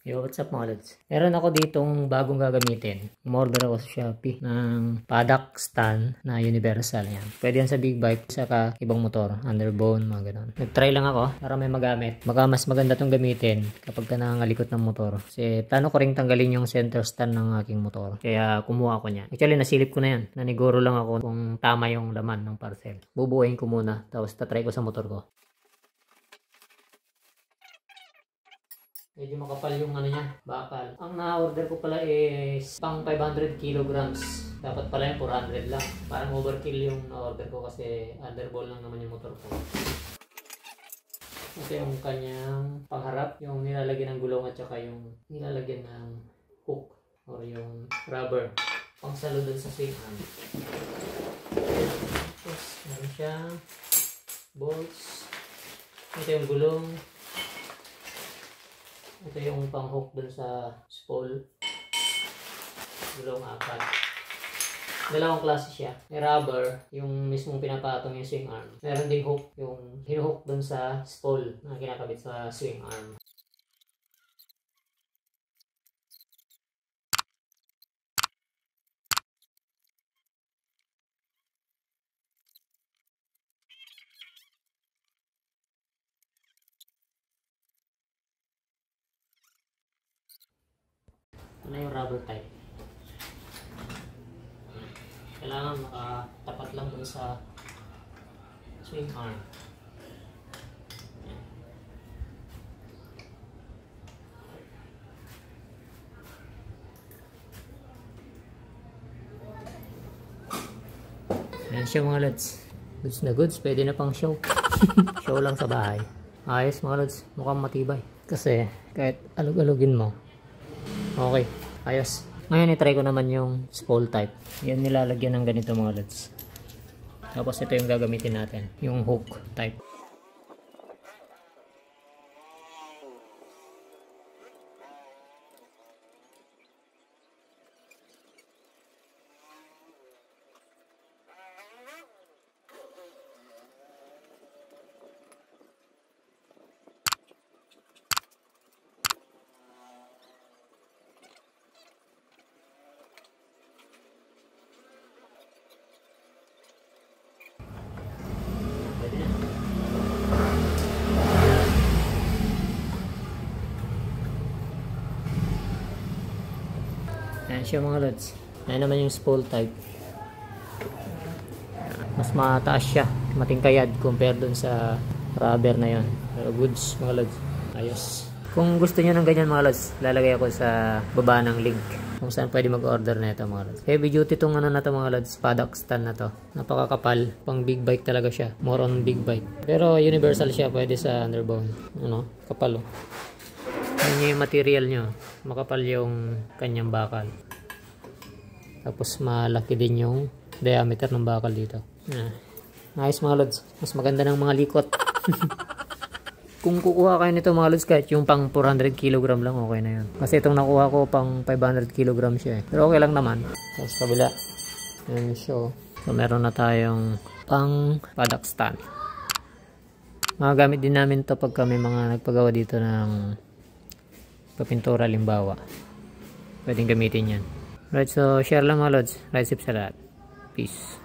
Yo, what's up mga lods? Meron ako ditong bagong gagamitin. Umorder ako sa Shopee ng paddock stand na universal yan. Pwede yan sa big bike, saka ibang motor, underbone, mga ganun. Nag-try lang ako para may magamit. Baka mas maganda tong gamitin kapag ka nangangalikot ng motor. Kasi plano ko ring tanggalin yung center stand ng aking motor. Kaya kumuha ako niyan. Actually, nasilip ko na yan. Naniguro lang ako kung tama yung laman ng parcel. Bubuuin ko muna. Tapos tatry ko sa motor ko. Medyo makapal yung ano niya, bakal. Ang na-order ko pala is pang 500 kilograms. Dapat pala yung 400 lang. Parang overkill yung na-order ko kasi underball lang naman yung motor ko. Ito yung kanyang pangharap, yung nilalagyan ng gulong at saka yung nilalagyan ng hook or yung rubber. Pangsalo dun sa swing arm. Tapos meron siyang bolts. Ito yung gulong. Ito yung pang-hook dun sa spool. Gulong apat. Dalawang klase siya. May rubber, yung mismong pinapatong yung swing arm. Meron ding hook, yung hinuhook dun sa spool na kinakabit sa swing arm. Ano yung rubber type? Kailangan makatapat lang dun sa swing arm. Ayan siya mga lods. Goods na goods. Pwede na pang show. Show lang sa bahay. Ayos mga lods. Mukhang matibay. Kasi kahit alug-alugin mo. Okay. Ayos. Ngayon itry ko naman yung spool type. Yan nilalagyan ng ganito mga lods. Tapos ito yung gagamitin natin. Yung hook type. Ayan siya mga lods. Ayan naman yung spool type. Mas mataas siya. Matingkayad compare dun sa rubber na yon. Pero goods mga lods. Ayos. Kung gusto nyo ng ganyan mga lods, lalagay ako sa baba ng link kung saan pwede mag-order na ito mga lods. Heavy duty tong ano na to mga lods. Paddock stand na to. Napakakapal. Pang big bike talaga siya. More on big bike. Pero universal siya. Pwede sa underbone. Ano? Kapal oh. Yan yung material nyo. Makapal yung kanyang bakal. Tapos malaki din yung diameter ng bakal dito. Nice mga lods. Mas maganda ng mga likot. Kung kukuha kayo nito mga lods, kahit yung pang 400 kg lang, okay na yun. Kasi itong nakuha ko pang 500 kg siya eh. Pero okay lang naman. Tapos kabila. Yan siya. So meron na tayong pang paddock stand. Magagamit din namin to pag kami mga nagpagawa dito ng papintura limbawa. Pwedeng gamitin yan. Right, so share lang mga lods. Ride safe sa lahat. Peace.